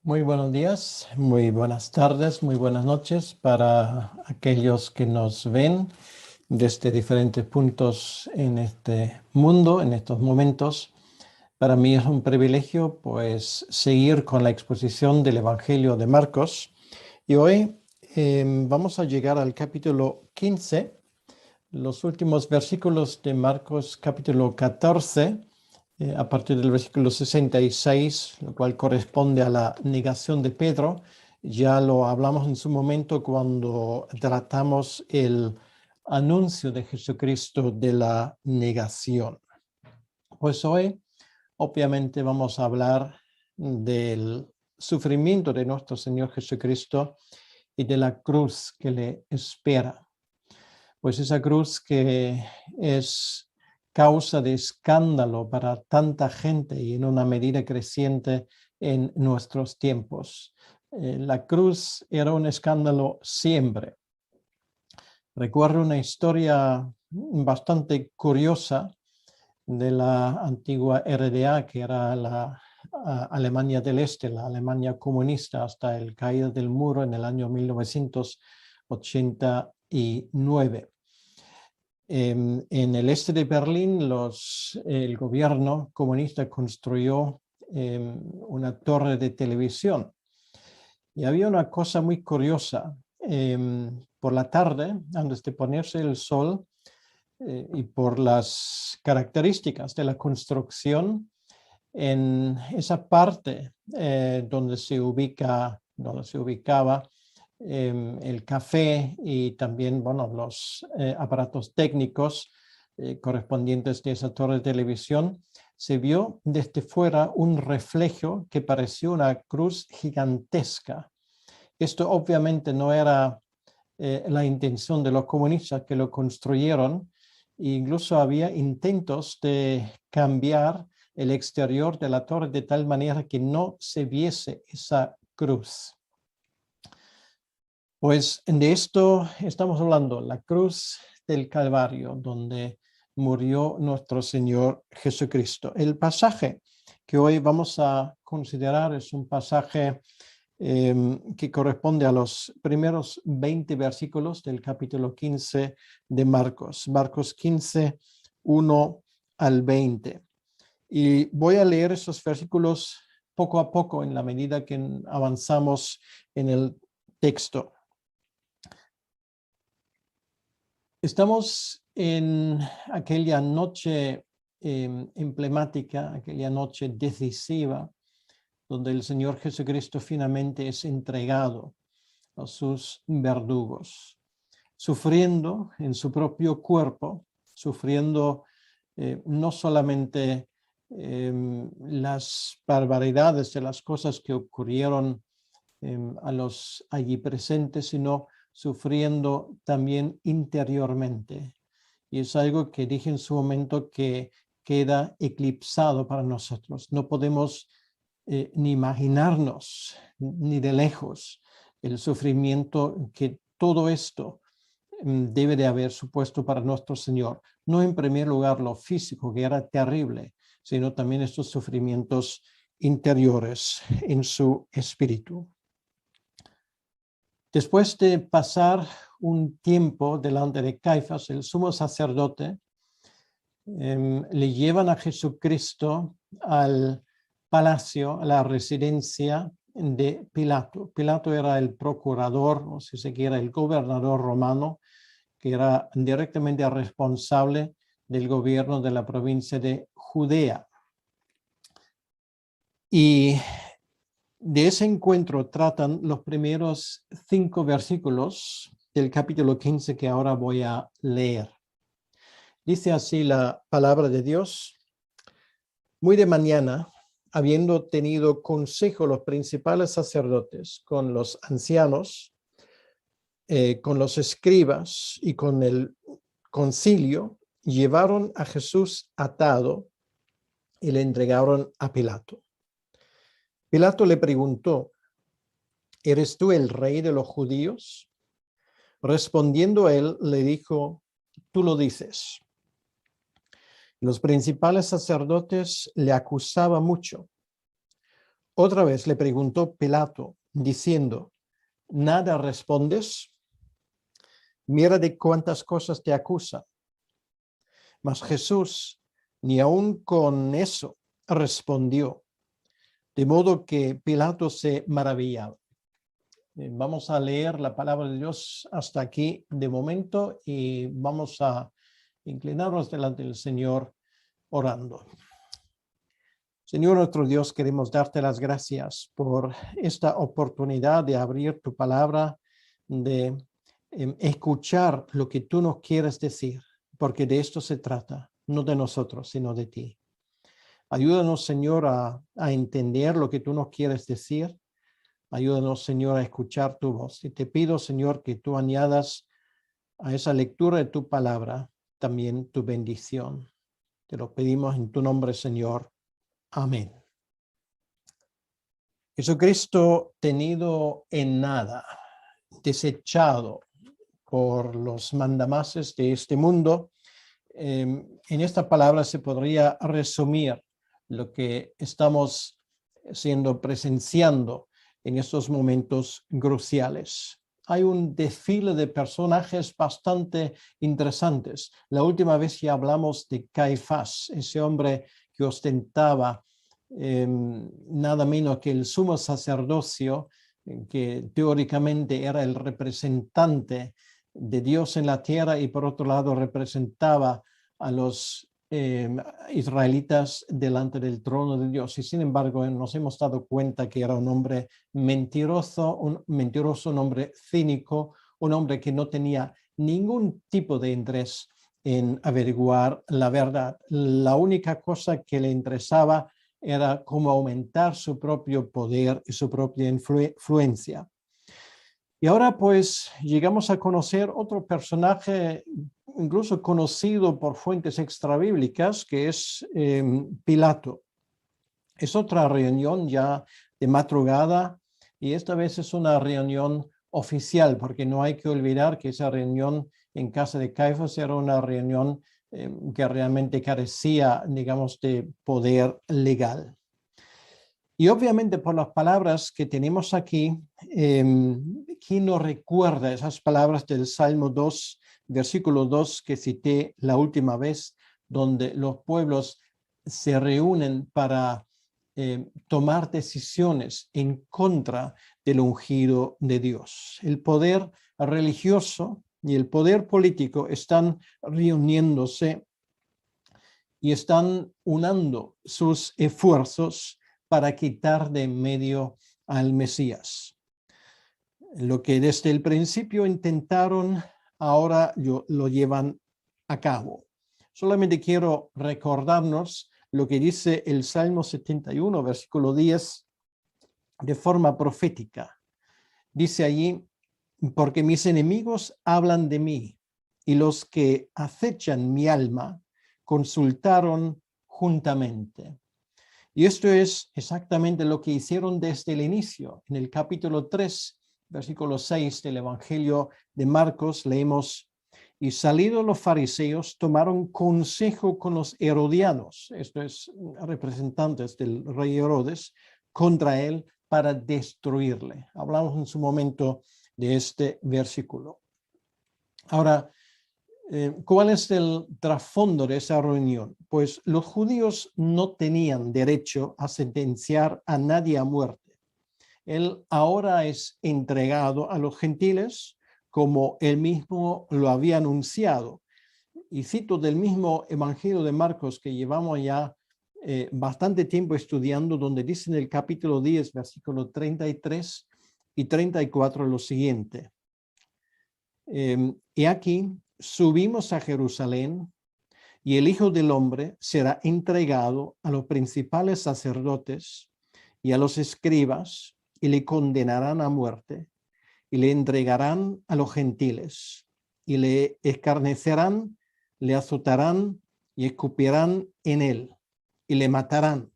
Muy buenos días, muy buenas tardes, muy buenas noches para aquellos que nos ven desde diferentes puntos en este mundo, en estos momentos. Para mí es un privilegio, pues, seguir con la exposición del Evangelio de Marcos. Y hoy vamos a llegar al capítulo 15, los últimos versículos de Marcos capítulo 14 a partir del versículo 66, lo cual corresponde a la negación de Pedro. Ya lo hablamos en su momento cuando tratamos el anuncio de Jesucristo de la negación. Pues hoy, obviamente, vamos a hablar del sufrimiento de nuestro Señor Jesucristo y de la cruz que le espera. Pues esa cruz que es causa de escándalo para tanta gente y en una medida creciente en nuestros tiempos. La cruz era un escándalo siempre. Recuerdo una historia bastante curiosa de la antigua RDA, que era la Alemania del Este, la Alemania comunista, hasta el caída del muro en el año 1989. En el este de Berlín, el gobierno comunista construyó una torre de televisión. Y había una cosa muy curiosa. Por la tarde, antes de ponerse el sol, y por las características de la construcción, en esa parte donde se ubicaba el café y también, bueno, los aparatos técnicos correspondientes de esa torre de televisión, se vio desde fuera un reflejo que parecía una cruz gigantesca. Esto obviamente no era la intención de los comunistas que lo construyeron. Incluso había intentos de cambiar el exterior de la torre de tal manera que no se viese esa cruz. Pues de esto estamos hablando, la cruz del Calvario, donde murió nuestro Señor Jesucristo. El pasaje que hoy vamos a considerar es un pasaje que corresponde a los primeros 20 versículos del capítulo 15 de Marcos. Marcos 15, 1 al 20. Y voy a leer esos versículos poco a poco en la medida que avanzamos en el texto. Estamos en aquella noche emblemática, aquella noche decisiva, donde el Señor Jesucristo finalmente es entregado a sus verdugos, sufriendo en su propio cuerpo, sufriendo no solamente las barbaridades de las cosas que ocurrieron a los allí presentes, sino sufriendo también interiormente. Y es algo que dije en su momento que queda eclipsado para nosotros. No podemos ni imaginarnos ni de lejos el sufrimiento que todo esto debe de haber supuesto para nuestro Señor. No en primer lugar lo físico, que era terrible, sino también estos sufrimientos interiores en su espíritu. Después de pasar un tiempo delante de Caifás, el sumo sacerdote, le llevan a Jesucristo al palacio, a la residencia de Pilato. Pilato era el procurador, o si se quiere, el gobernador romano, que era directamente responsable del gobierno de la provincia de Judea. Y de ese encuentro tratan los primeros 5 versículos del capítulo 15 que ahora voy a leer. Dice así la palabra de Dios: muy de mañana, habiendo tenido consejo los principales sacerdotes con los ancianos, con los escribas y con el concilio, llevaron a Jesús atado y le entregaron a Pilato. Pilato le preguntó: ¿eres tú el rey de los judíos? Respondiendo él, le dijo: tú lo dices. Los principales sacerdotes le acusaban mucho. Otra vez le preguntó Pilato, diciendo, ¿nada respondes? Mira de cuántas cosas te acusa. Mas Jesús ni aun con eso respondió, de modo que Pilato se maravillaba. Vamos a leer la palabra de Dios hasta aquí de momento y vamos a inclinarnos delante del Señor orando. Señor nuestro Dios, queremos darte las gracias por esta oportunidad de abrir tu palabra, de escuchar lo que tú nos quieres decir, porque de esto se trata, no de nosotros, sino de ti. Ayúdanos, Señor, a entender lo que tú nos quieres decir. Ayúdanos, Señor, a escuchar tu voz. Y te pido, Señor, que tú añadas a esa lectura de tu palabra también tu bendición. Te lo pedimos en tu nombre, Señor. Amén. Jesucristo, tenido en nada, desechado por los mandamases de este mundo, en esta palabra se podría resumir lo que estamos presenciando en estos momentos cruciales. Hay un desfile de personajes bastante interesantes. La última vez ya hablamos de Caifás, ese hombre que ostentaba nada menos que el sumo sacerdocio, que teóricamente era el representante de Dios en la tierra y por otro lado representaba a los israelitas delante del trono de Dios. Y sin embargo nos hemos dado cuenta que era un hombre mentiroso, un hombre cínico, un hombre que no tenía ningún tipo de interés en averiguar la verdad. La única cosa que le interesaba era cómo aumentar su propio poder y su propia influencia. Y ahora pues llegamos a conocer otro personaje incluso conocido por fuentes extrabíblicas, que es Pilato. Es otra reunión ya de madrugada y esta vez es una reunión oficial, porque no hay que olvidar que esa reunión en casa de Caifás era una reunión que realmente carecía, digamos, de poder legal. Y obviamente por las palabras que tenemos aquí, ¿quién nos recuerda esas palabras del Salmo 2, versículo 2 que cité la última vez, donde los pueblos se reúnen para tomar decisiones en contra del ungido de Dios? El poder religioso y el poder político están reuniéndose y están unando sus esfuerzos para quitar de en medio al Mesías. Lo que desde el principio intentaron, ahora lo llevan a cabo. Solamente quiero recordarnos lo que dice el Salmo 71, versículo 10, de forma profética. Dice allí, porque mis enemigos hablan de mí y los que acechan mi alma consultaron juntamente. Y esto es exactamente lo que hicieron desde el inicio. En el capítulo 3, versículo 6 del Evangelio de Marcos, leemos, y salidos los fariseos, tomaron consejo con los herodianos, esto es, representantes del rey Herodes, contra él para destruirle. Hablamos en su momento de este versículo. Ahora, ¿cuál es el trasfondo de esa reunión? Pues los judíos no tenían derecho a sentenciar a nadie a muerte. Él ahora es entregado a los gentiles como él mismo lo había anunciado. Y cito del mismo Evangelio de Marcos que llevamos ya bastante tiempo estudiando, donde dice en el capítulo 10, versículo 33 y 34 lo siguiente. Y aquí subimos a Jerusalén y el Hijo del Hombre será entregado a los principales sacerdotes y a los escribas y le condenarán a muerte y le entregarán a los gentiles y le escarnecerán, le azotarán y escupirán en él y le matarán,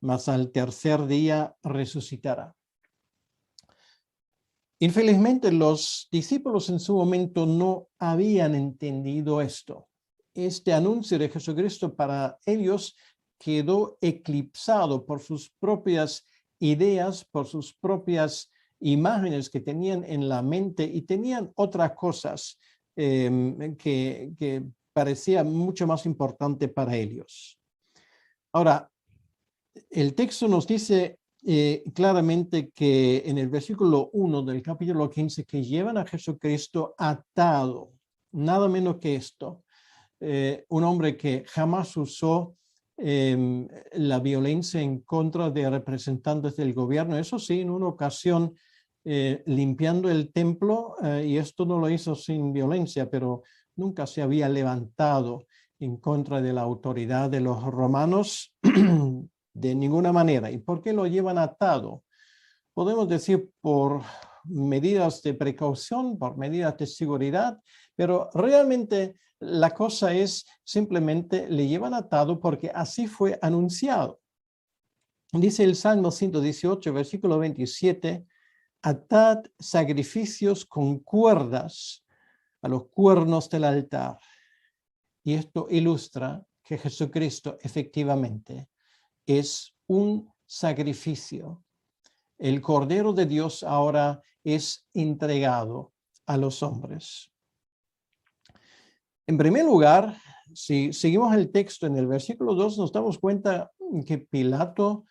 mas al tercer día resucitará. Infelizmente, los discípulos en su momento no habían entendido esto. Este anuncio de Jesucristo para ellos quedó eclipsado por sus propias ideas, por sus propias imágenes que tenían en la mente y tenían otras cosas que parecía mucho más importante para ellos. Ahora, el texto nos dice claramente que en el versículo 1 del capítulo 15 que llevan a Jesucristo atado, nada menos que esto, un hombre que jamás usó la violencia en contra de representantes del gobierno, eso sí, en una ocasión limpiando el templo, y esto no lo hizo sin violencia, pero nunca se había levantado en contra de la autoridad de los romanos de ninguna manera. ¿Y por qué lo llevan atado? Podemos decir por medidas de precaución, por medidas de seguridad, pero realmente la cosa es simplemente le llevan atado porque así fue anunciado. Dice el Salmo 118, versículo 27, atad sacrificios con cuerdas a los cuernos del altar. Y esto ilustra que Jesucristo efectivamente es un sacrificio. El Cordero de Dios ahora es entregado a los hombres. En primer lugar, si seguimos el texto en el versículo 2, nos damos cuenta que Pilato,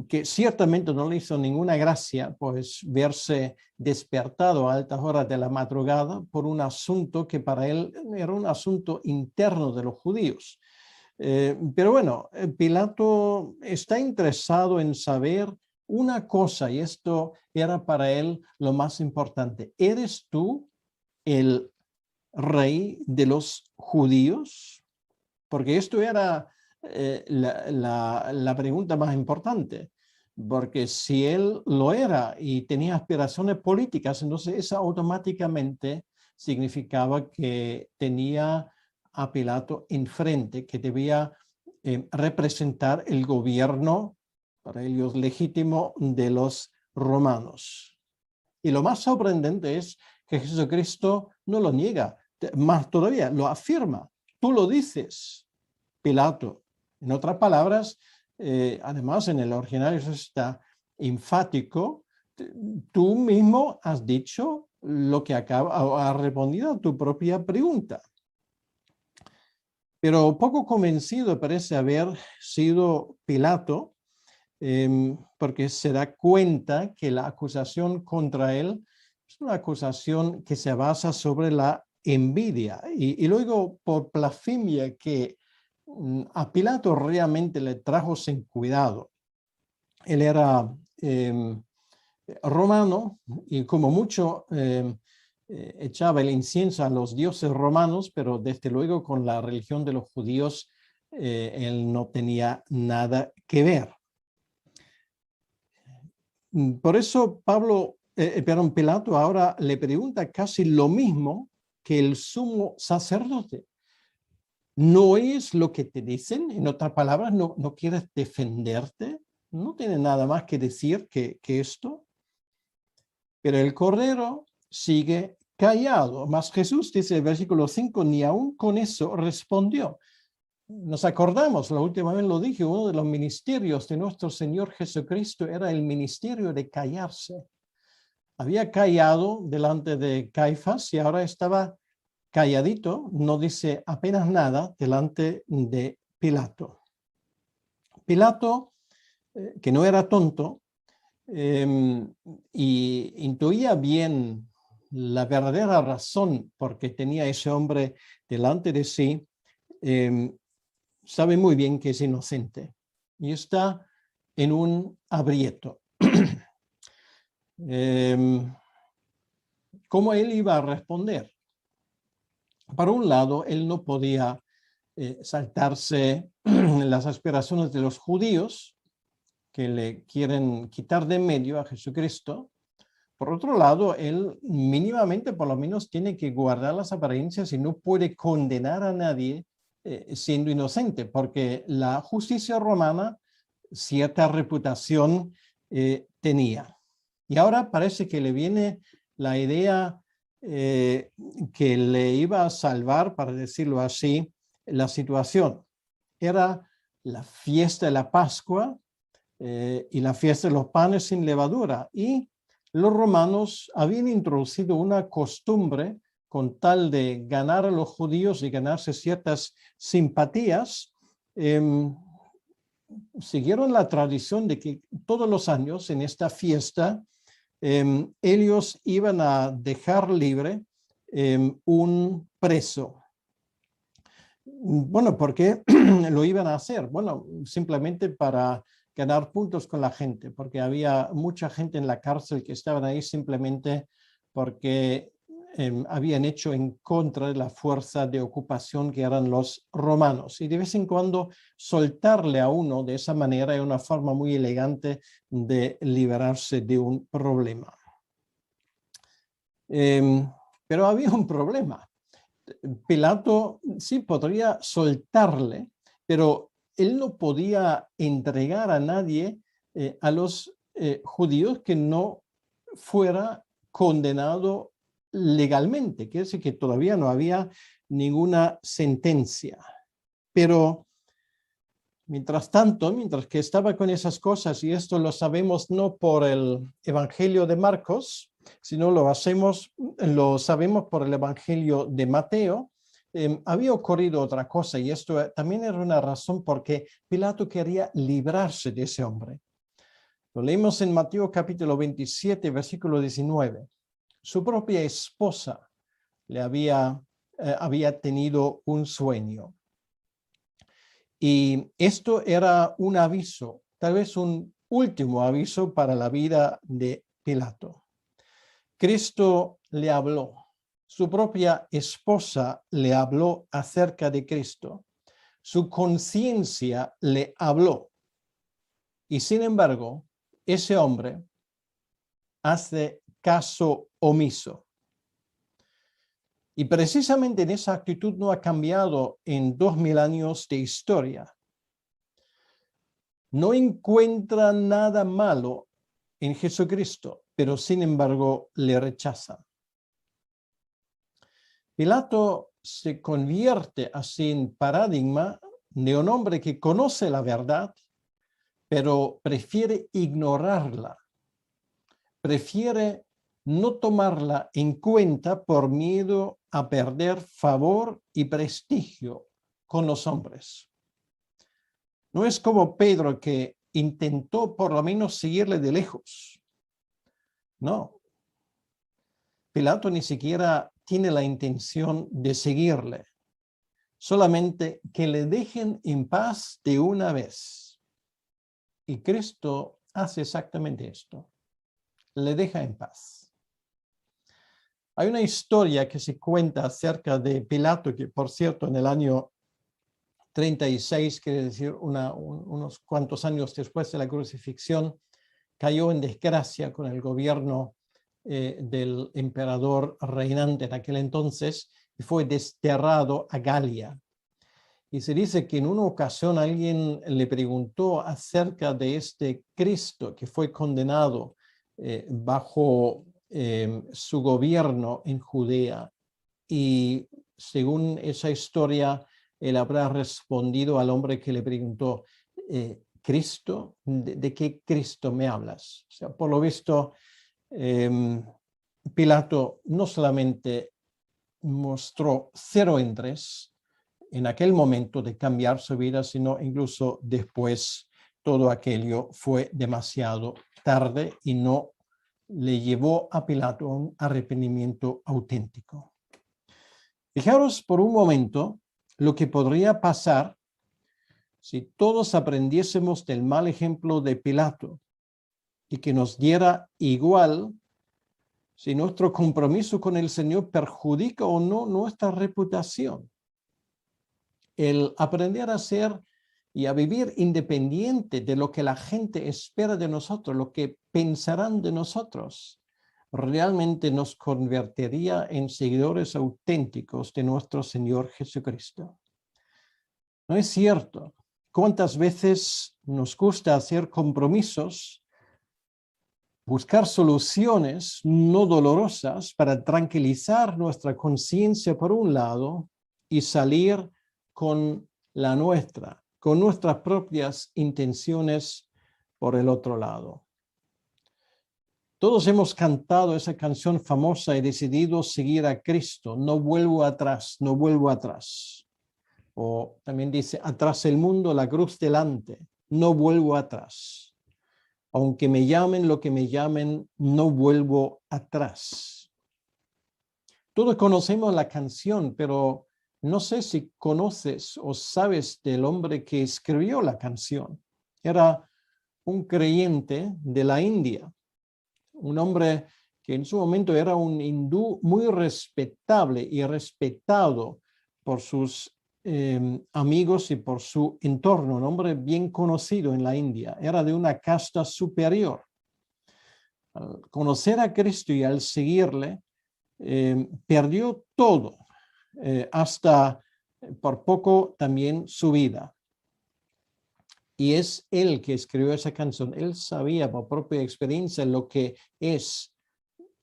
que ciertamente no le hizo ninguna gracia, pues verse despertado a altas horas de la madrugada por un asunto que para él era un asunto interno de los judíos. Pero bueno, Pilato está interesado en saber una cosa, y esto era para él lo más importante. ¿Eres tú el rey de los judíos? Porque esto era la pregunta más importante. Porque si él lo era y tenía aspiraciones políticas, entonces eso automáticamente significaba que tenía a Pilato enfrente, que debía representar el gobierno, para ellos legítimo, de los romanos. Y lo más sorprendente es que Jesucristo no lo niega, más todavía lo afirma. Tú lo dices, Pilato. En otras palabras, además en el original eso está enfático, tú mismo has dicho lo que has respondido a tu propia pregunta. Pero poco convencido parece haber sido Pilato, porque se da cuenta que la acusación contra él es una acusación que se basa sobre la envidia y luego por blasfemia que a Pilato realmente le trajo sin cuidado. Él era romano y como mucho echaba el incienso a los dioses romanos, pero desde luego con la religión de los judíos él no tenía nada que ver. Por eso Pilato ahora le pregunta casi lo mismo que el sumo sacerdote. ¿No es lo que te dicen? En otras palabras, ¿no quieres defenderte? ¿No tiene nada más que decir que esto? Pero el Cordero sigue callado. Mas Jesús dice el versículo 5, ni aún con eso respondió. Nos acordamos, la última vez lo dije, uno de los ministerios de nuestro Señor Jesucristo era el ministerio de callarse. Había callado delante de Caifás y ahora estaba calladito, no dice apenas nada delante de Pilato. Pilato, que no era tonto, y intuía bien la verdadera razón por qué tenía ese hombre delante de sí, sabe muy bien que es inocente y está en un aprieto. ¿Cómo él iba a responder? Por un lado, él no podía saltarse las aspiraciones de los judíos que le quieren quitar de medio a Jesucristo. Por otro lado, él mínimamente por lo menos tiene que guardar las apariencias y no puede condenar a nadie siendo inocente, porque la justicia romana cierta reputación tenía. Y ahora parece que le viene la idea que le iba a salvar, para decirlo así, la situación. Era la fiesta de la Pascua, y la fiesta de los panes sin levadura. Y los romanos habían introducido una costumbre con tal de ganar a los judíos y ganarse ciertas simpatías. Siguieron la tradición de que todos los años en esta fiesta ellos iban a dejar libre un preso. Bueno, ¿por qué lo iban a hacer? Bueno, simplemente para ganar puntos con la gente, porque había mucha gente en la cárcel que estaban ahí simplemente porque habían hecho en contra de la fuerza de ocupación que eran los romanos. Y de vez en cuando soltarle a uno de esa manera es una forma muy elegante de liberarse de un problema. Pero había un problema. Pilato sí podría soltarle, pero él no podía entregar a nadie, a los judíos, que no fuera condenado legalmente, quiere decir que todavía no había ninguna sentencia. Pero mientras tanto, mientras que estaba con esas cosas, y esto lo sabemos no por el Evangelio de Marcos, sino lo sabemos por el Evangelio de Mateo, había ocurrido otra cosa, y esto también era una razón por qué Pilato quería librarse de ese hombre. Lo leemos en Mateo capítulo 27, versículo 19. Su propia esposa le había tenido un sueño. Y esto era un aviso, tal vez un último aviso para la vida de Pilato. Cristo le habló, su propia esposa le habló acerca de Cristo, su conciencia le habló. Y sin embargo, ese hombre hace caso omiso. Y precisamente en esa actitud no ha cambiado en 2000 años de historia. No encuentra nada malo en Jesucristo, pero sin embargo le rechazan. Pilato se convierte así en paradigma de un hombre que conoce la verdad, pero prefiere ignorarla. Prefiere no tomarla en cuenta por miedo a perder favor y prestigio con los hombres. No es como Pedro, que intentó por lo menos seguirle de lejos. No. Pilato ni siquiera tiene la intención de seguirle. Solamente que le dejen en paz de una vez. Y Cristo hace exactamente esto. Le deja en paz. Hay una historia que se cuenta acerca de Pilato, que por cierto en el año 36, quiere decir unos cuantos años después de la crucifixión, cayó en desgracia con el gobierno del emperador reinante en aquel entonces y fue desterrado a Galia. Y se dice que en una ocasión alguien le preguntó acerca de este Cristo que fue condenado bajo su gobierno en Judea. Y según esa historia, él habrá respondido al hombre que le preguntó, ¿Cristo? ¿De qué Cristo me hablas? O sea, por lo visto, Pilato no solamente mostró cero interés en aquel momento de cambiar su vida, sino incluso después todo aquello fue demasiado tarde y no le llevó a Pilato a un arrepentimiento auténtico. Fijaros por un momento lo que podría pasar si todos aprendiésemos del mal ejemplo de Pilato y que nos diera igual si nuestro compromiso con el Señor perjudica o no nuestra reputación. El aprender a ser y a vivir independiente de lo que la gente espera de nosotros, lo que pensarán de nosotros, realmente nos convertiría en seguidores auténticos de nuestro Señor Jesucristo. ¿No es cierto? ¿Cuántas veces nos gusta hacer compromisos, buscar soluciones no dolorosas para tranquilizar nuestra conciencia por un lado y salir con la nuestra, con nuestras propias intenciones por el otro lado. Todos hemos cantado esa canción famosa, he decidido seguir a Cristo, no vuelvo atrás, no vuelvo atrás. O también dice, atrás el mundo, la cruz delante, no vuelvo atrás. Aunque me llamen lo que me llamen, no vuelvo atrás. Todos conocemos la canción, pero no sé si conoces o sabes del hombre que escribió la canción. Era un creyente de la India, un hombre que en su momento era un hindú muy respetable y respetado por sus amigos y por su entorno, un hombre bien conocido en la India, era de una casta superior. Al conocer a Cristo y al seguirle, perdió todo, hasta por poco también su vida. Y es él que escribió esa canción. Él sabía por propia experiencia lo que es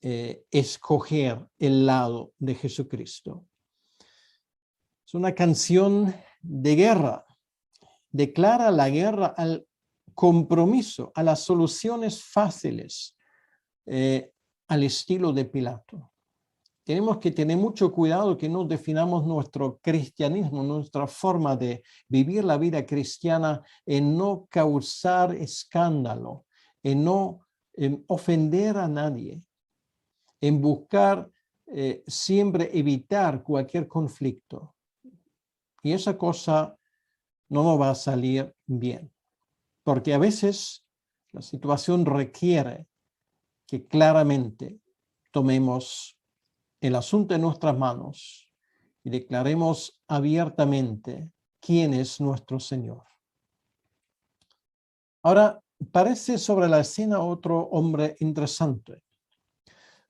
escoger el lado de Jesucristo. Es una canción de guerra. Declara la guerra al compromiso, a las soluciones fáciles, al estilo de Pilato. Tenemos que tener mucho cuidado que no definamos nuestro cristianismo, nuestra forma de vivir la vida cristiana en no causar escándalo, en no ofender a nadie, en buscar siempre evitar cualquier conflicto. Y esa cosa no nos va a salir bien, porque a veces la situación requiere que claramente tomemos el asunto en nuestras manos y declaremos abiertamente quién es nuestro Señor. Ahora, aparece sobre la escena otro hombre interesante.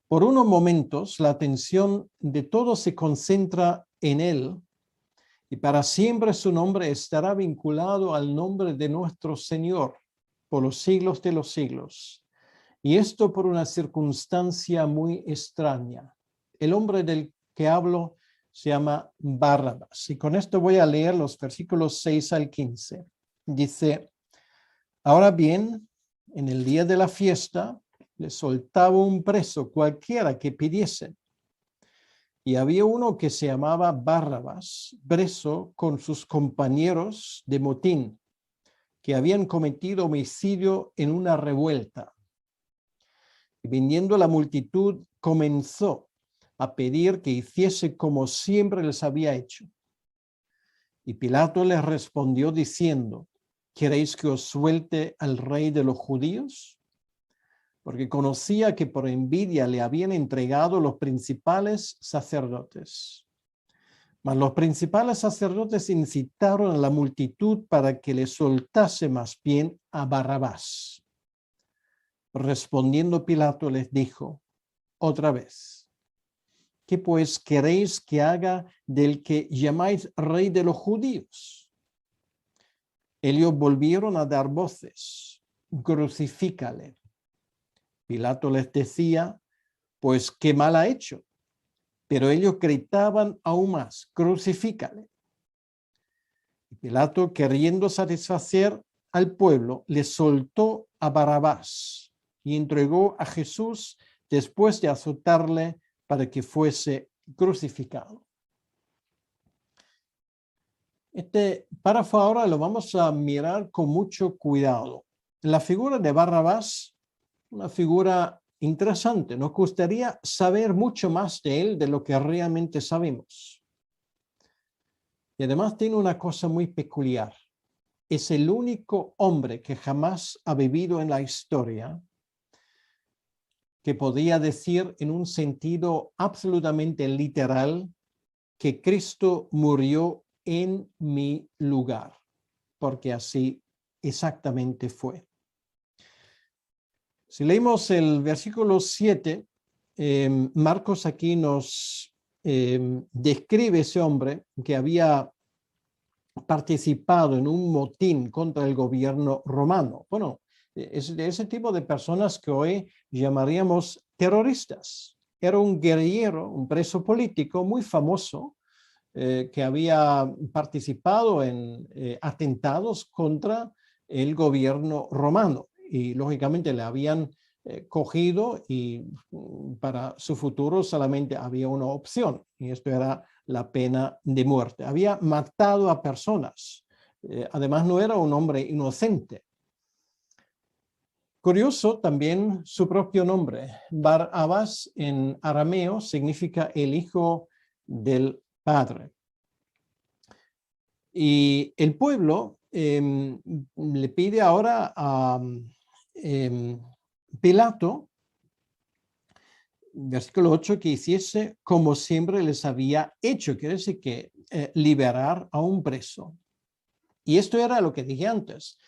Por unos momentos, la atención de todos se concentra en él y para siempre su nombre estará vinculado al nombre de nuestro Señor por los siglos de los siglos. Y esto por una circunstancia muy extraña. El hombre del que hablo se llama Barrabás. Y con esto voy a leer los versículos 6 al 15. Dice, ahora bien, en el día de la fiesta, le soltaba un preso cualquiera que pidiese. Y había uno que se llamaba Barrabás, preso con sus compañeros de motín, que habían cometido homicidio en una revuelta. Y viniendo la multitud, comenzó a pedir que hiciese como siempre les había hecho. Y Pilato les respondió diciendo, ¿queréis que os suelte al rey de los judíos? Porque conocía que por envidia le habían entregado los principales sacerdotes. Mas los principales sacerdotes incitaron a la multitud para que le soltase más bien a Barrabás. Respondiendo Pilato les dijo otra vez, ¿qué pues queréis que haga del que llamáis rey de los judíos? Ellos volvieron a dar voces, crucifícale. Pilato les decía, pues qué mal ha hecho. Pero ellos gritaban aún más, crucifícale. Pilato, queriendo satisfacer al pueblo, le soltó a Barrabás y entregó a Jesús después de azotarle para que fuese crucificado. Este párrafo ahora lo vamos a mirar con mucho cuidado. La figura de Barrabás, una figura interesante. Nos gustaría saber mucho más de él de lo que realmente sabemos. Y además tiene una cosa muy peculiar. Es el único hombre que jamás ha vivido en la historia que podía decir en un sentido absolutamente literal que Cristo murió en mi lugar, porque así exactamente fue. Si leemos el versículo 7, Marcos aquí nos describe ese hombre que había participado en un motín contra el gobierno romano. Bueno, es de ese tipo de personas que hoy llamaríamos terroristas. Era un guerrillero, un preso político muy famoso que había participado en atentados contra el gobierno romano. y lógicamente le habían cogido y para su futuro solamente había una opción y esto era la pena de muerte. Había matado a personas. Además no era un hombre inocente. Curioso también su propio nombre. Bar-Abás en arameo significa el hijo del padre. Y el pueblo le pide ahora a Pilato, versículo 8, que hiciese como siempre les había hecho, quiere decir que liberar a un preso. Y esto era lo que dije antes.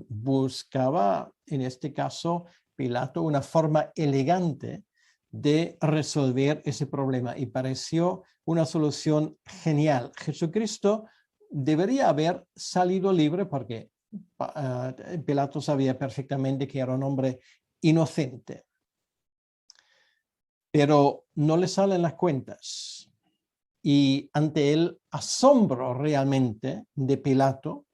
Buscaba, en este caso, Pilato una forma elegante de resolver ese problema y pareció una solución genial. Jesucristo debería haber salido libre porque Pilato sabía perfectamente que era un hombre inocente, pero no le salen las cuentas. Y ante el asombro realmente de Pilato,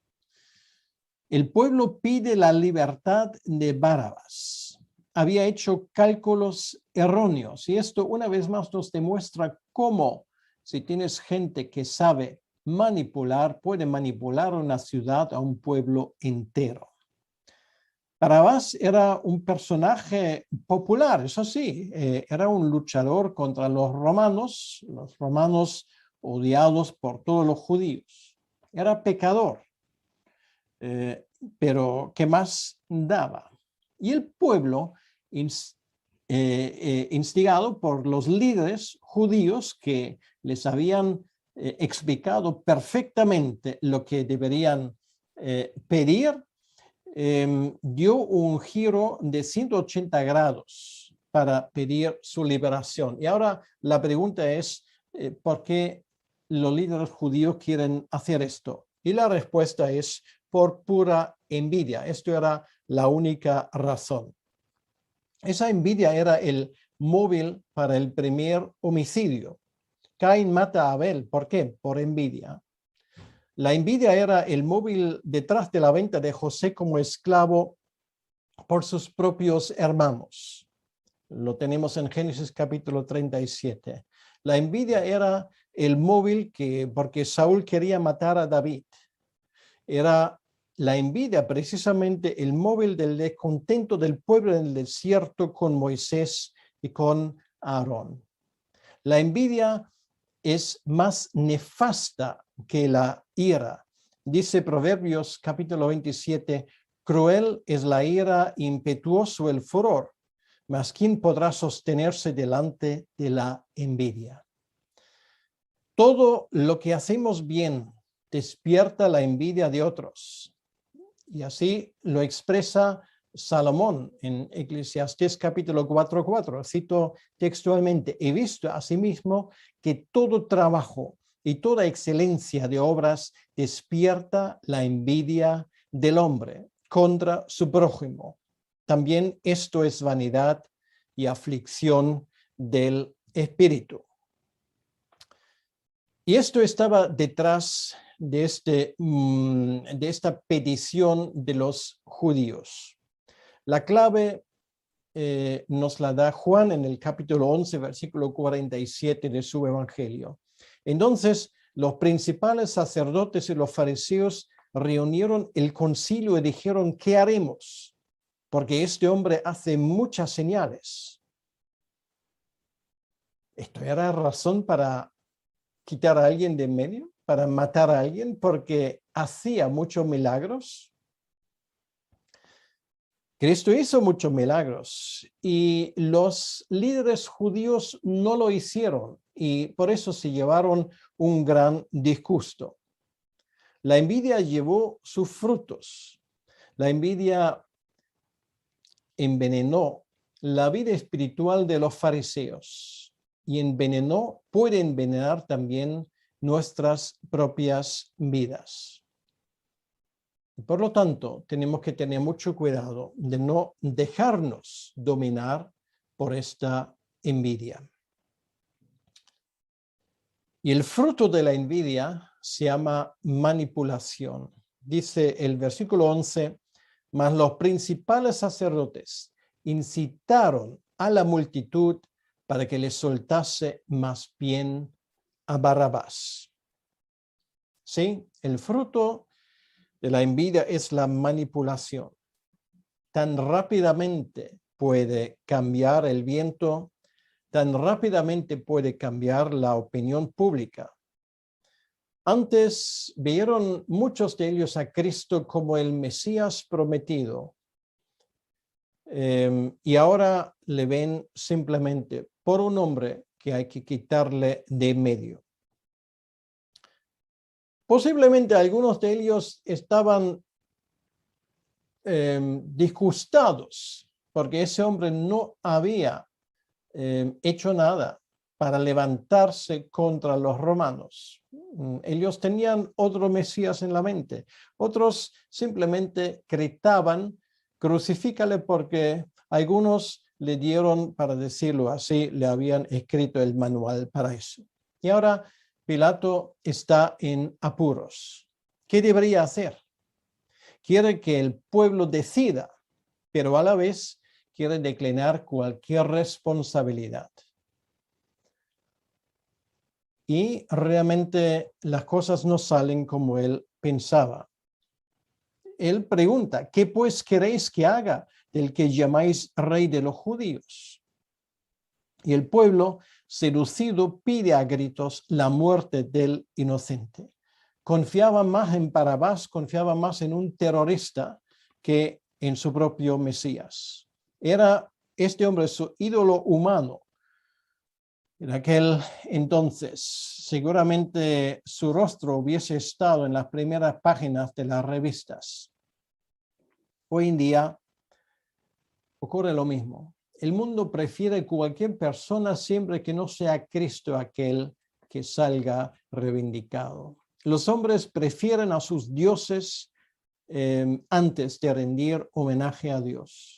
el pueblo pide la libertad de Barrabás. Había hecho cálculos erróneos y esto una vez más nos demuestra cómo si tienes gente que sabe manipular, puede manipular una ciudad, a un pueblo entero. Barrabás era un personaje popular, eso sí, era un luchador contra los romanos odiados por todos los judíos. Era pecador. Pero ¿qué más daba? Y el pueblo, instigado por los líderes judíos que les habían explicado perfectamente lo que deberían pedir, dio un giro de 180 grados para pedir su liberación. Y ahora la pregunta es, ¿por qué los líderes judíos quieren hacer esto? Y la respuesta es por pura envidia. Esto era la única razón. Esa envidia era el móvil para el primer homicidio. Caín mata a Abel. ¿Por qué? Por envidia. La envidia era el móvil detrás de la venta de José como esclavo por sus propios hermanos. Lo tenemos en Génesis capítulo 37. La envidia era el móvil porque Saúl quería matar a David. Era la envidia precisamente el móvil del descontento del pueblo en el desierto con Moisés y con Aarón. La envidia es más nefasta que la ira. Dice Proverbios capítulo 27, cruel es la ira, impetuoso el furor, mas ¿quién podrá sostenerse delante de la envidia? Todo lo que hacemos bien despierta la envidia de otros. Y así lo expresa Salomón en Eclesiastés capítulo 4:4. Cito textualmente: he visto asimismo que todo trabajo y toda excelencia de obras despierta la envidia del hombre contra su prójimo. También esto es vanidad y aflicción del espíritu. Y esto estaba detrás de esta petición de los judíos. La clave nos la da Juan en el capítulo 11, versículo 47 de su evangelio. Entonces, los principales sacerdotes y los fariseos reunieron el concilio y dijeron, ¿qué haremos? Porque este hombre hace muchas señales. ¿Esto era razón para quitar a alguien de en medio, para matar a alguien porque hacía muchos milagros? Cristo hizo muchos milagros y los líderes judíos no lo hicieron y por eso se llevaron un gran disgusto. La envidia llevó sus frutos. La envidia envenenó la vida espiritual de los fariseos y puede envenenar también nuestras propias vidas. Por lo tanto, tenemos que tener mucho cuidado de no dejarnos dominar por esta envidia. Y el fruto de la envidia se llama manipulación. Dice el versículo 11, Mas los principales sacerdotes incitaron a la multitud para que le soltase más bien a Barrabás. ¿Sí? El fruto de la envidia es la manipulación. Tan rápidamente puede cambiar el viento, tan rápidamente puede cambiar la opinión pública. Antes vieron muchos de ellos a Cristo como el Mesías prometido, y ahora le ven simplemente por un hombre que hay que quitarle de medio. Posiblemente algunos de ellos estaban disgustados porque ese hombre no había hecho nada para levantarse contra los romanos. Ellos tenían otro Mesías en la mente. Otros simplemente gritaban, crucifícale, porque algunos le dieron, para decirlo así, le habían escrito el manual para eso. Y ahora Pilato está en apuros. ¿Qué debería hacer? Quiere que el pueblo decida, pero a la vez quiere declinar cualquier responsabilidad. Y realmente las cosas no salen como él pensaba. Él pregunta, ¿qué pues queréis que haga del que llamáis rey de los judíos? Y el pueblo, seducido, pide a gritos la muerte del inocente. Confiaba más en Barrabás, confiaba más en un terrorista que en su propio Mesías. Era este hombre su ídolo humano. En aquel entonces, seguramente su rostro hubiese estado en las primeras páginas de las revistas. Hoy en día ocurre lo mismo. El mundo prefiere cualquier persona siempre que no sea Cristo aquel que salga reivindicado. Los hombres prefieren a sus dioses antes de rendir homenaje a Dios.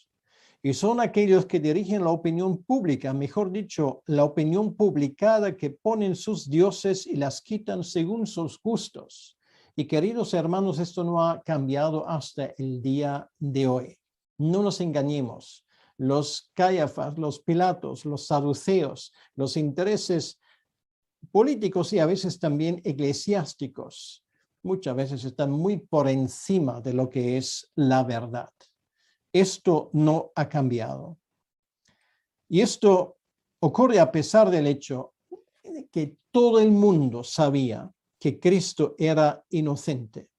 Y son aquellos que dirigen la opinión pública, mejor dicho, la opinión publicada, que ponen sus dioses y las quitan según sus gustos. Y queridos hermanos, esto no ha cambiado hasta el día de hoy. No nos engañemos. Los Caifás, los Pilatos, los saduceos, los intereses políticos y a veces también eclesiásticos, muchas veces están muy por encima de lo que es la verdad. Esto no ha cambiado. Y esto ocurre a pesar del hecho de que todo el mundo sabía que Cristo era inocente.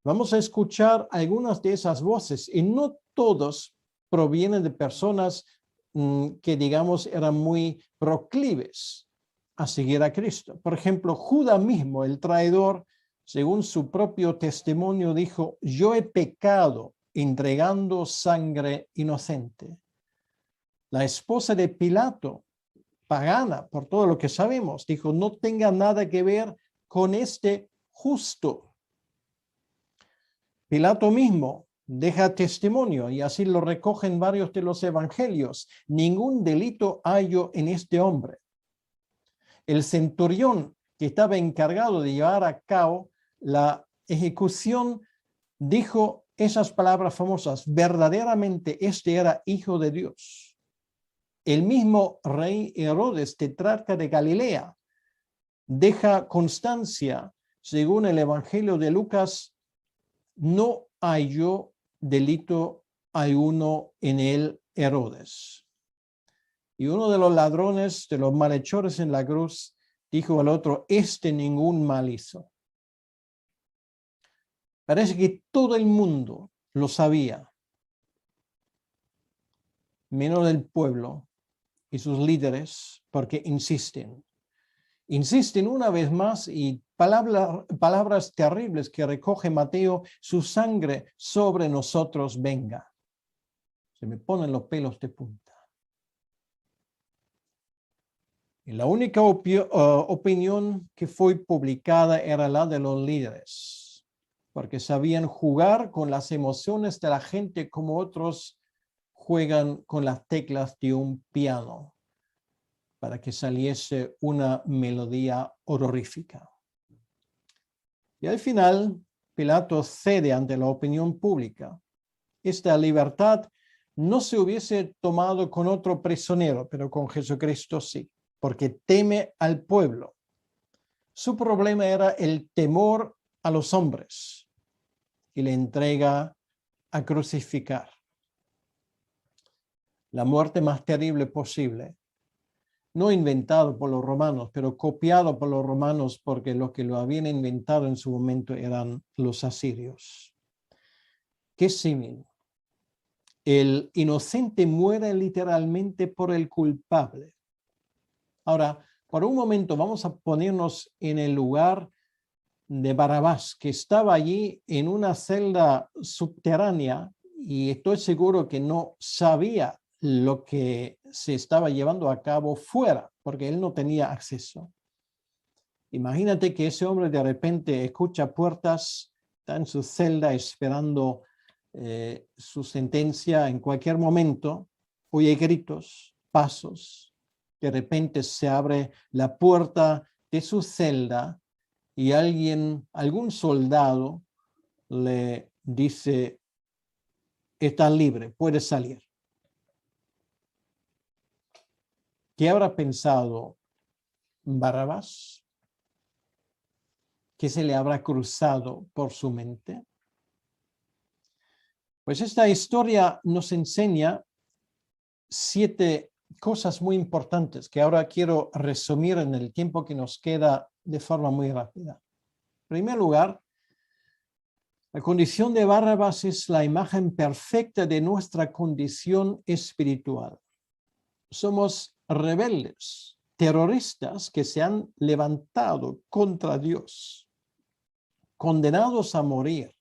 Vamos a escuchar algunas de esas voces, y no todos provienen de personas que, digamos, eran muy proclives a seguir a Cristo. Por ejemplo, Judas mismo, el traidor, según su propio testimonio, dijo: yo he pecado entregando sangre inocente. La esposa de Pilato, pagana, por todo lo que sabemos, dijo: no tenga nada que ver con este justo. Pilato mismo deja testimonio, y así lo recogen varios de los evangelios: ningún delito hallo en este hombre. El centurión que estaba encargado de llevar a cabo la ejecución dijo esas palabras famosas: verdaderamente este era hijo de Dios. El mismo rey Herodes, tetrarca de Galilea, deja constancia, según el evangelio de Lucas: no halló delito alguno en él, Herodes. Y uno de los ladrones, de los malhechores en la cruz, dijo al otro: este ningún mal hizo. Parece que todo el mundo lo sabía, menos el pueblo y sus líderes, porque insisten una vez más, y palabras terribles que recoge Mateo: su sangre sobre nosotros venga. Se me ponen los pelos de punta. Y la única opinión que fue publicada era la de los líderes, porque sabían jugar con las emociones de la gente como otros juegan con las teclas de un piano, para que saliese una melodía horrorífica. Y al final, Pilato cede ante la opinión pública. Esta libertad no se hubiese tomado con otro prisionero, pero con Jesucristo sí, porque teme al pueblo. Su problema era el temor a los hombres y le entrega a crucificar. La muerte más terrible posible, no inventado por los romanos, pero copiado por los romanos porque los que lo habían inventado en su momento eran los asirios. ¿Qué símil? El inocente muere literalmente por el culpable. Ahora, por un momento vamos a ponernos en el lugar de Barrabás, que estaba allí en una celda subterránea y estoy seguro que no sabía lo que se estaba llevando a cabo fuera, porque él no tenía acceso. Imagínate que ese hombre de repente escucha puertas, está en su celda esperando su sentencia en cualquier momento, oye gritos, pasos, de repente se abre la puerta de su celda y algún soldado le dice, está libre, puede salir. ¿Qué habrá pensado Barrabás? ¿Qué se le habrá cruzado por su mente? Pues esta historia nos enseña 7 cosas muy importantes que ahora quiero resumir en el tiempo que nos queda de forma muy rápida. En primer lugar, la condición de Barrabás es la imagen perfecta de nuestra condición espiritual. Somos rebeldes, terroristas que se han levantado contra Dios, condenados a morir.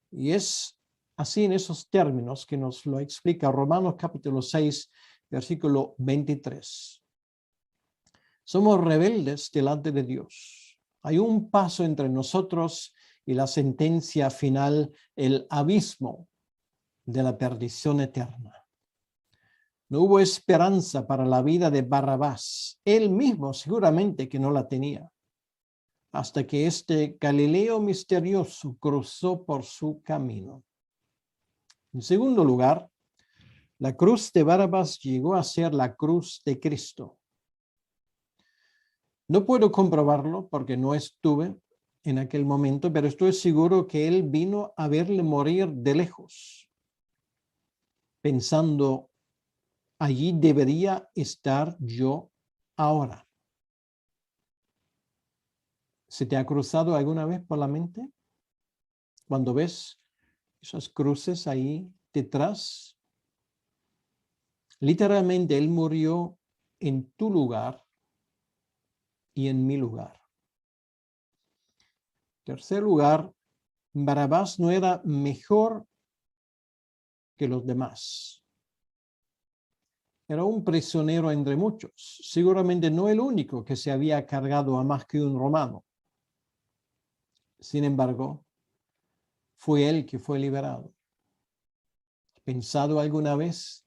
Y es así en esos términos que nos lo explica Romanos capítulo 6, versículo 23. Somos rebeldes delante de Dios. Hay un paso entre nosotros y la sentencia final, el abismo de la perdición eterna. No hubo esperanza para la vida de Barrabás. Él mismo seguramente que no la tenía. Hasta que este Galileo misterioso cruzó por su camino. En segundo lugar, la cruz de Barrabás llegó a ser la cruz de Cristo. No puedo comprobarlo porque no estuve en aquel momento, pero estoy seguro que él vino a verle morir de lejos, pensando, allí debería estar yo ahora. ¿Se te ha cruzado alguna vez por la mente? Cuando ves esas cruces ahí detrás, literalmente él murió en tu lugar y en mi lugar. Tercer lugar, Barrabás no era mejor que los demás. Era un prisionero entre muchos, seguramente no el único que se había cargado a más que un romano. Sin embargo, fue él que fue liberado. ¿Has pensado alguna vez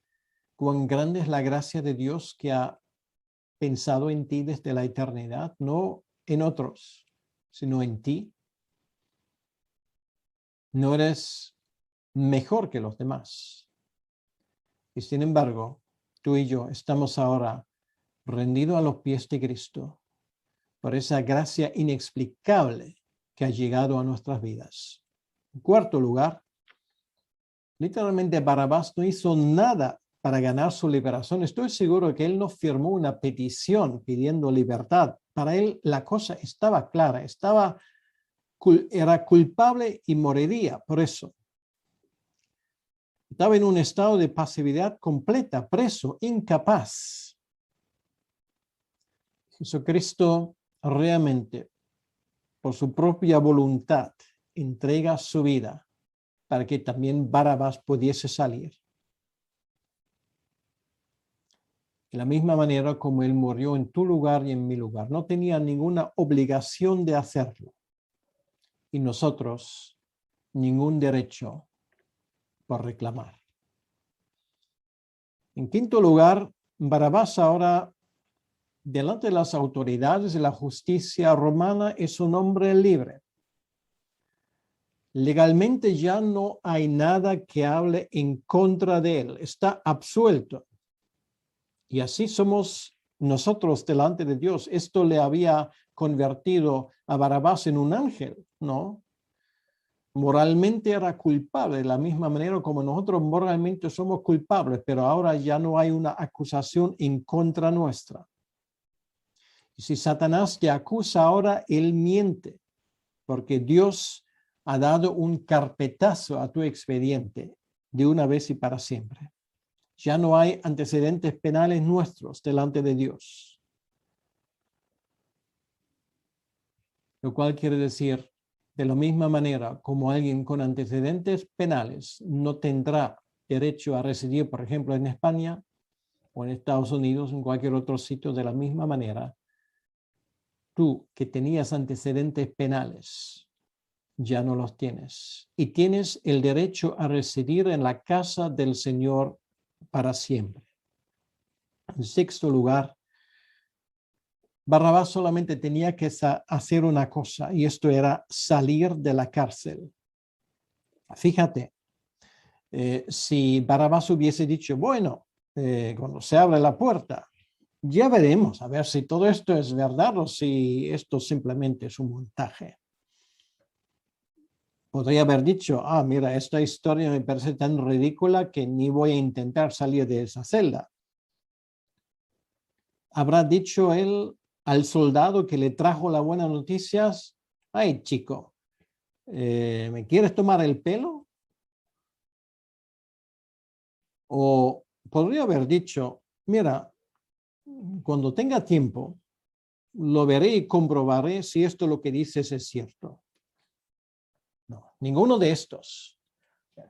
cuán grande es la gracia de Dios que ha pensado en ti desde la eternidad? No en otros, sino en ti. No eres mejor que los demás. Y sin embargo, tú y yo estamos ahora rendidos a los pies de Cristo por esa gracia inexplicable que ha llegado a nuestras vidas. En cuarto lugar, literalmente Barrabás no hizo nada para ganar su liberación. Estoy seguro que él no firmó una petición pidiendo libertad. Para él la cosa estaba clara, era culpable y moriría por eso. Estaba en un estado de pasividad completa, preso, incapaz. Jesucristo realmente, por su propia voluntad, entrega su vida para que también Barrabás pudiese salir. De la misma manera como él murió en tu lugar y en mi lugar. No tenía ninguna obligación de hacerlo. Y nosotros ningún derecho por reclamar. En quinto lugar, Barrabás ahora, delante de las autoridades de la justicia romana, es un hombre libre. Legalmente ya no hay nada que hable en contra de él. Está absuelto. Y así somos nosotros delante de Dios. Esto le había convertido a Barrabás en un ángel, ¿no? Moralmente era culpable, de la misma manera como nosotros moralmente somos culpables, pero ahora ya no hay una acusación en contra nuestra. Y si Satanás te acusa ahora, él miente, porque Dios ha dado un carpetazo a tu expediente de una vez y para siempre. Ya no hay antecedentes penales nuestros delante de Dios. Lo cual quiere decir, de la misma manera como alguien con antecedentes penales no tendrá derecho a residir, por ejemplo, en España o en Estados Unidos, en cualquier otro sitio, de la misma manera, tú que tenías antecedentes penales, ya no los tienes. Y tienes el derecho a residir en la casa del Señor para siempre. En sexto lugar, Barrabás solamente tenía que hacer una cosa, y esto era salir de la cárcel. Fíjate, si Barrabás hubiese dicho, bueno, cuando se abre la puerta, ya veremos a ver si todo esto es verdad o si esto simplemente es un montaje. Podría haber dicho, mira, esta historia me parece tan ridícula que ni voy a intentar salir de esa celda. Habrá dicho él al soldado que le trajo las buenas noticias, ay chico, ¿me quieres tomar el pelo? O podría haber dicho, mira, cuando tenga tiempo, lo veré y comprobaré si esto lo que dices es cierto. No, ninguno de estos.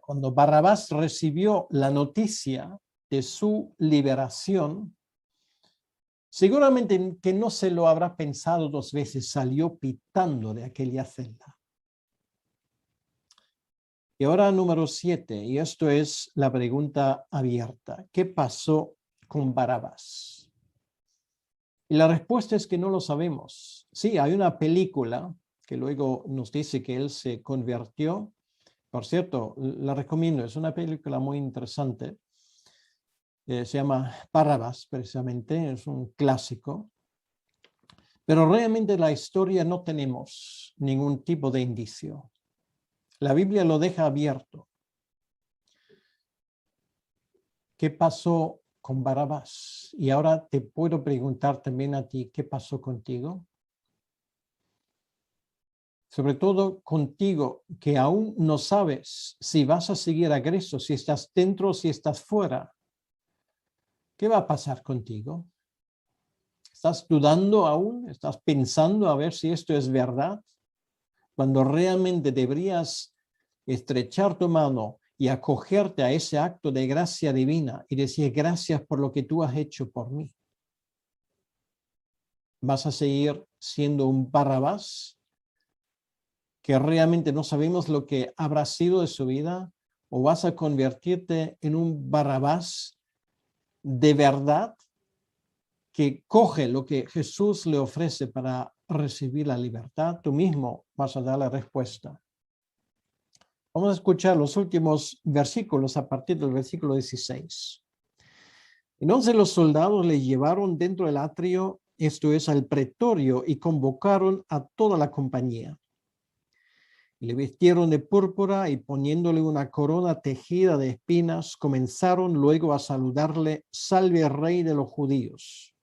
Cuando Barrabás recibió la noticia de su liberación, seguramente que no se lo habrá pensado dos veces, salió pitando de aquella celda. Y ahora número 7, y esto es la pregunta abierta. ¿Qué pasó con Barrabás? Y la respuesta es que no lo sabemos. Sí, hay una película que luego nos dice que él se convirtió. Por cierto, la recomiendo, es una película muy interesante. Se llama Barrabás, precisamente, es un clásico. Pero realmente la historia no tenemos ningún tipo de indicio. La Biblia lo deja abierto. ¿Qué pasó con Barrabás? Y ahora te puedo preguntar también a ti, ¿qué pasó contigo? Sobre todo contigo, que aún no sabes si vas a seguir a Cristo, si estás dentro o si estás fuera. ¿Qué va a pasar contigo? ¿Estás dudando aún? ¿Estás pensando a ver si esto es verdad? Cuando realmente deberías estrechar tu mano y acogerte a ese acto de gracia divina y decir gracias por lo que tú has hecho por mí. ¿Vas a seguir siendo un Barrabás que realmente no sabemos lo que habrá sido de su vida? ¿O vas a convertirte en un Barrabás de verdad que coge lo que Jesús le ofrece para recibir la libertad? Tú mismo vas a dar la respuesta. Vamos a escuchar los últimos versículos a partir del versículo 16. Entonces los soldados le llevaron dentro del atrio, esto es, al pretorio, y convocaron a toda la compañía. Le vistieron de púrpura y poniéndole una corona tejida de espinas, comenzaron luego a saludarle, salve rey de los judíos.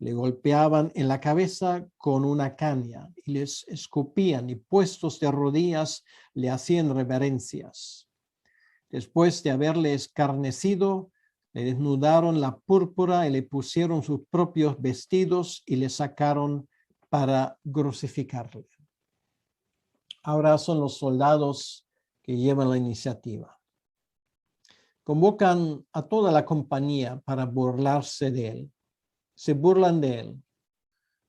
Le golpeaban en la cabeza con una caña y les escupían y puestos de rodillas le hacían reverencias. Después de haberle escarnecido, le desnudaron la púrpura y le pusieron sus propios vestidos y le sacaron para crucificarle. Ahora son los soldados que llevan la iniciativa. Convocan a toda la compañía para burlarse de él. Se burlan de él.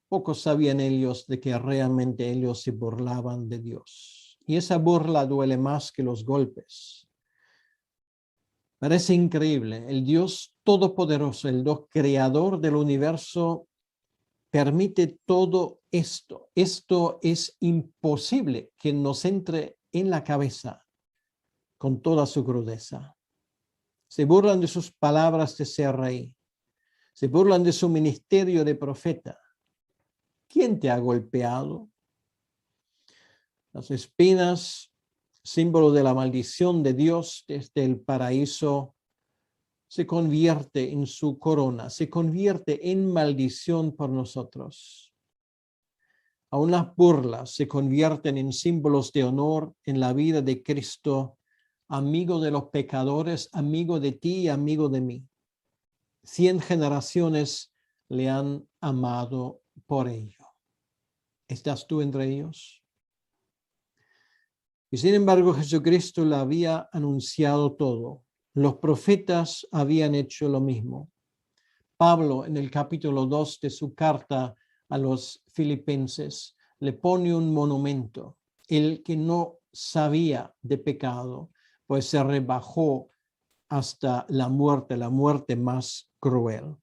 Pocos sabían ellos de que realmente ellos se burlaban de Dios. Y esa burla duele más que los golpes. Parece increíble. El Dios todopoderoso, el Dios creador del universo, permite todo esto. Esto es imposible que nos entre en la cabeza con toda su crudeza. Se burlan de sus palabras de ser rey. Se burlan de su ministerio de profeta. ¿Quién te ha golpeado? Las espinas, símbolo de la maldición de Dios desde el paraíso, se convierte en su corona, se convierte en maldición por nosotros. Aún las burlas se convierten en símbolos de honor en la vida de Cristo, amigo de los pecadores, amigo de ti y amigo de mí. 100 generaciones le han amado por ello. ¿Estás tú entre ellos? Y sin embargo, Jesucristo le había anunciado todo. Los profetas habían hecho lo mismo. Pablo, en el capítulo 2 de su carta a los filipenses, le pone un monumento. El que no sabía de pecado, pues se rebajó hasta la muerte más cruel.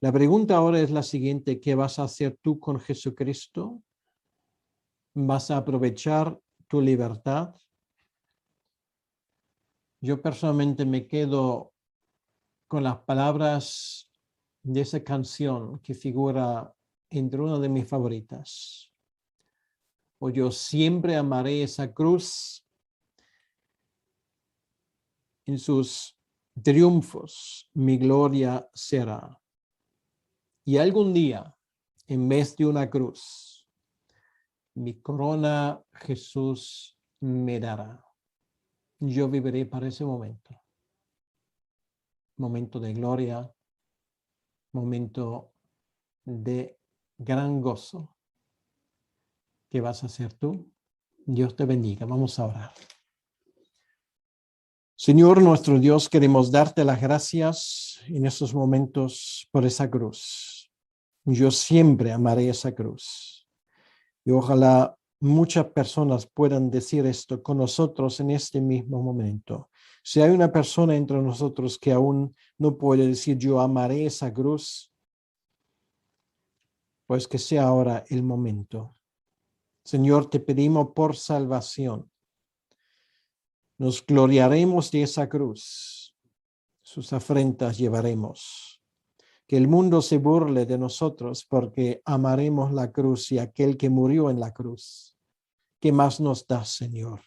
La pregunta ahora es la siguiente: ¿qué vas a hacer tú con Jesucristo? ¿Vas a aprovechar tu libertad? Yo personalmente me quedo con las palabras de esa canción que figura entre una de mis favoritas. O yo siempre amaré esa cruz, en sus triunfos mi gloria será. Y algún día, en vez de una cruz, mi corona Jesús me dará. Yo viviré para ese momento. Momento de gloria, momento de gran gozo. ¿Qué vas a hacer tú? Dios te bendiga. Vamos a orar. Señor nuestro Dios, queremos darte las gracias en estos momentos por esa cruz. Yo siempre amaré esa cruz. Y ojalá muchas personas puedan decir esto con nosotros en este mismo momento. Si hay una persona entre nosotros que aún no puede decir yo amaré esa cruz, pues que sea ahora el momento. Señor, te pedimos por salvación. Nos gloriaremos de esa cruz. Sus afrentas llevaremos. Que el mundo se burle de nosotros porque amaremos la cruz y aquel que murió en la cruz. ¿Qué más nos das, Señor?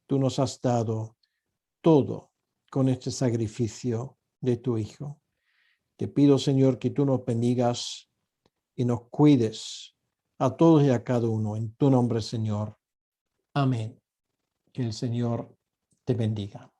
Tú nos has dado todo con este sacrificio de tu Hijo. Te pido, Señor, que tú nos bendigas y nos cuides a todos y a cada uno. En tu nombre, Señor. Amén. Que el Señor te bendiga.